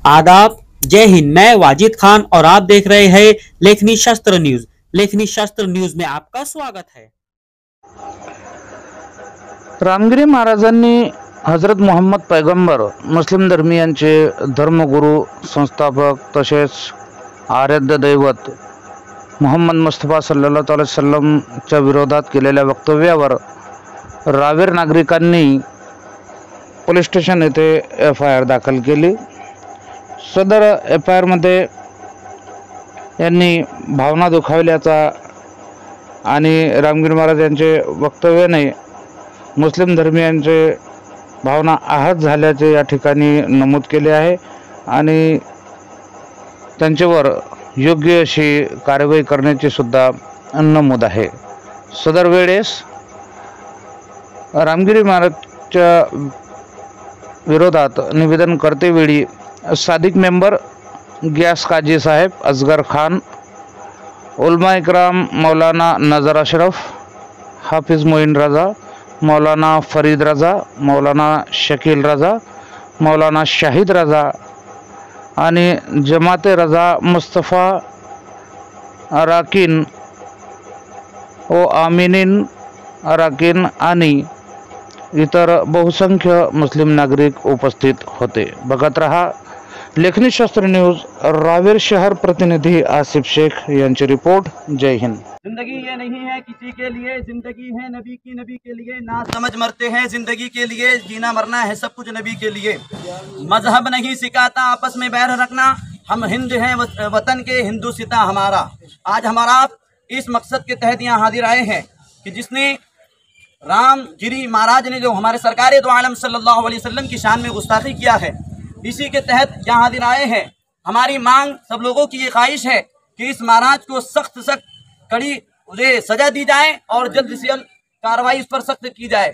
आदाब, जय हिंद। मैं वाजिद खान और आप देख रहे हैं लेखनी शास्त्र न्यूज। लेखनी शास्त्र न्यूज में आपका स्वागत है। रामगिरी महाराजांनी हजरत मोहम्मद पैगंबर मुस्लिम धर्मीयांचे धर्मगुरू, संस्थापक तसेच आराध्य दैवत मोहम्मद मुस्तफा सल्लल्लाहु अलैहि वसल्लमच्या विरोधात केलेल्या वक्तव्यावर रावेर नागरिकांनी पोलीस स्टेशन येथे FIR दाखल केली। सदर FIR मध्ये यांनी भावना दुखावल्याचा आणि रामगिरी महाराज यांचे वक्तव्याने मुस्लिम धर्मीयांचे भावना आहत झाल्याचे या ठिकाणी नमूद केले आहे आणि त्यांच्यावर योग्य अशी कारवाई करण्याची सुद्धा नमूद आहे। सदर वेळेस रामगिरी महाराजच्या विरोधात निवेदन करतेवेळी सादिक मेंबर गयास काजी साहेब, असगर खान, उलमा इकराम मौलाना नजर अशरफ, हाफिज मोइन रजा, मौलाना फरीद रजा, मौलाना शकील रजा, मौलाना शाहिद रजा आणि जमाते रजा मुस्तफा अराकीन ओ आमिनीन अराकीन आणि इतर बहुसंख्य मुस्लिम नागरिक उपस्थित होते। बघत रहा लेखनी शास्त्र न्यूज। रावेर शहर प्रतिनिधि आसिफ शेख यांची रिपोर्ट। जय हिंद। जिंदगी ये नहीं है किसी के लिए, जिंदगी है नबी की, नबी के लिए ना समझ मरते हैं जिंदगी के लिए, जीना मरना है सब कुछ नबी के लिए। मजहब नहीं सिखाता आपस में बैर रखना, हम हिंद हैं वतन के, हिंदू सिता हमारा। आज हमारा इस मकसद के तहत यहाँ हाजिर आए हैं कि जिसने रामगिरी महाराज ने जो हमारे सरकार दो आलम सल्लल्लाहु अलैहि वसल्लम की शान में गुस्ताखी किया है, इसी के तहत यहाँ हाजिर आए हैं। हमारी मांग, सब लोगों की ये ख्वाहिश है कि इस महाराज को सख्त कड़ी उसे सजा दी जाए और जल्द से जल्द कार्रवाई उस पर सख्त की जाए।